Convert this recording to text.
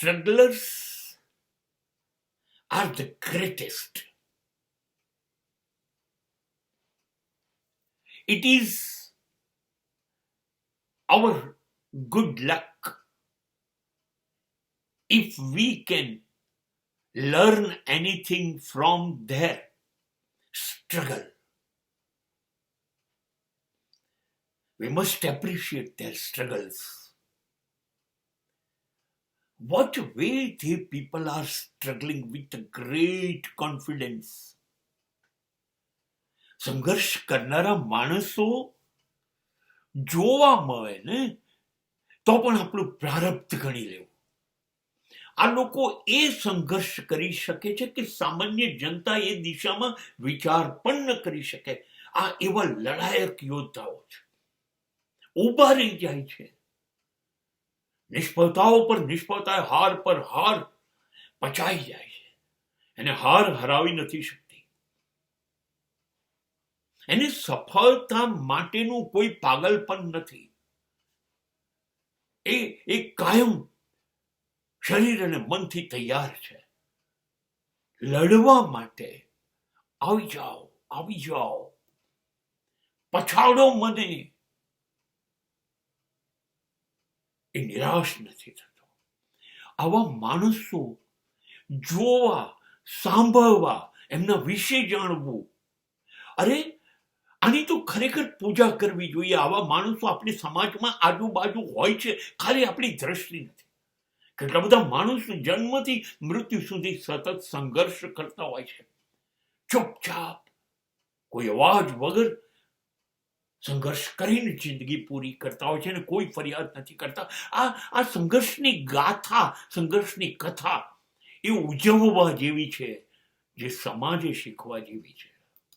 strugglers are the greatest. It is our good luck if we can learn anything from their struggle. We must appreciate their struggles. What way the people are struggling with a great confidence. સંઘર્ષ કરનારા માણસો જોવા મળે ને તો પણ આપણું પ્રારબ્ધ ગણી લેવું. આ લોકો એ સંઘર્ષ કરી શકે છે કે સામાન્ય જનતા એ દિશામાં વિચાર પણ ન કરી શકે. આ એવા લડાયક યોદ્ધાઓ છે, ઊભા રહી જાય છે. નિષ્ફળતાઓ પર નિષ્ફળતા, હાર પર હાર પચાઈ જાય છે. એને હાર હરાવી નથી શકતી. એને સફળતા માટેનું કોઈ પાગલપન નથી. એ કાયમ શરીર અને મનથી તૈયાર છે લડવા માટે. આવી જાઓ, આવી જાઓ, પછાડો મને. એ નિરાશ નથી થતો. આવા માણસો જોવા, સાંભળવા, એમના વિશે જાણવું. અરે આની તો ખરેખર પૂજા કરવી જોઈએ. આવા માણસો આપણી સમાજમાં આજુબાજુ હોય છે, ખાલી આપણી દ્રષ્ટિ નથી. કેટલા બધા માણસો જન્મથી મૃત્યુ સુધી સતત સંઘર્ષ કરતા હોય છે. ચૂપચાપ કોઈ અવાજ વગર સંઘર્ષ કરીને જિંદગી પૂરી કરતા હોય છે અને કોઈ ફરિયાદ નથી કરતા. આ સંઘર્ષની ગાથા, સંઘર્ષની કથા એ ઉજવવા જેવી છે, જે સમાજે શીખવા જેવી છે.